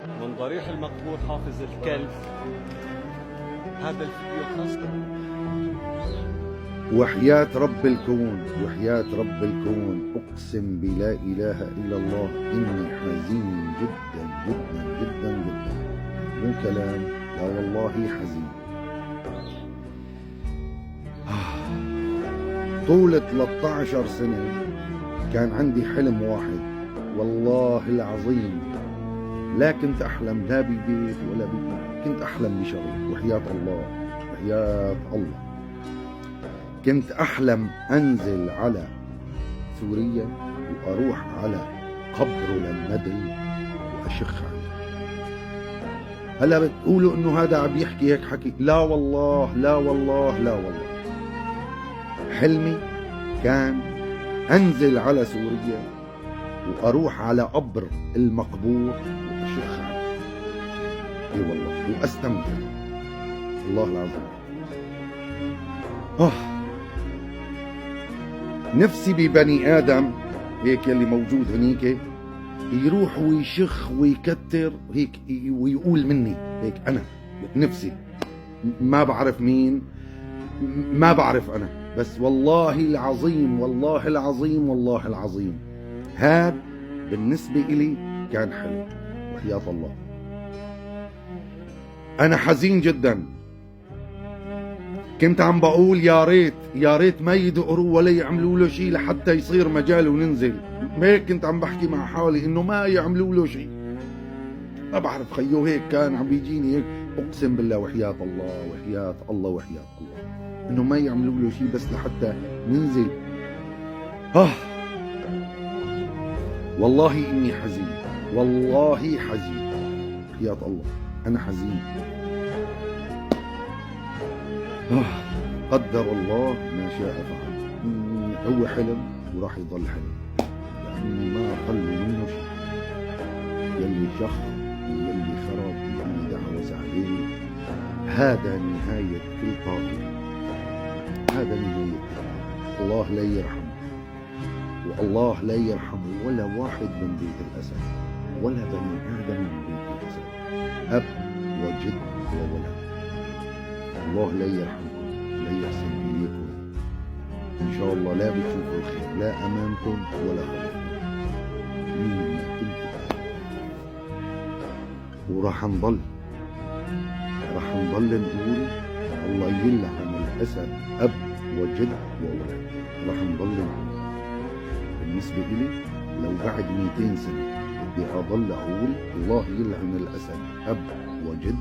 من ضريح المقبور حافظ الكلف. هذا الفيديو خاص وحياة رب الكون، وحياة رب الكون أقسم بلا إله إلا الله إني حزين جدا جدا جدا جدا. مو كلام، لا والله حزين. طول 13 سنة كان عندي حلم واحد، والله العظيم لا كنت أحلم لا ببيت ولا ببيت، كنت أحلم بشغله وحياة الله، وحياة الله كنت أحلم أنزل على سوريا وأروح على قبره للندل وأشخ عليه. هلا بتقولوا إنه هذا عم يحكي هيك حكي، لا والله لا والله لا والله. حلمي كان أنزل على سوريا وأروح على قبر المقبور وأشخ عليه. إي والله، وأستمتع والله العظيم. نفسي ببني آدم هيك يلي موجود هنيك يروح ويشخ ويكتر هيك ويقول مني هيك أنا نفسي. ما بعرف مين، ما بعرف أنا، بس والله العظيم والله العظيم والله العظيم هذا بالنسبة إلي كان حلو وحياة الله. أنا حزين جدا. كنت عم بقول يا ريت ما يدقروا ولا يعملوا له شيء لحتى يصير مجال وننزل. هيك كنت عم بحكي مع حالي انه ما يعملوا له شيء. ما بعرف خيو، هيك كان عم بيجيني هيك، اقسم بالله وحياة الله وحياة الله وحياة الله انه ما يعملوا له شيء بس لحتى ننزل. والله اني حزين، والله حزين وحياة الله انا حزين. قدر الله ما شاء فعل. هو حلم وراح يضل حلم، لأني ما خلوا منه شيء. يلي شخ ويلي خرب ويلي دعوس عليه، هذا نهاية كل طائر، هذا نهاية كل طائر. الله لا يرحم، والله لا يرحم ولا واحد من بيت الأسد، ولا بني آدم من بيت الأسد، أب وجد وولد. الله لا يرحمكم، لا يحسن إليكم إن شاء الله. لا بتشوفوا الخير لا أمامكم ولا خلفكم. مين كنت وراح نضل نقول الله يلعن الأسد أب وجد وولد. راح نضل نقول. بالنسبة إلي لو بعد 200 سنة بدي أضل أقول الله يلعن الأسد أب وجد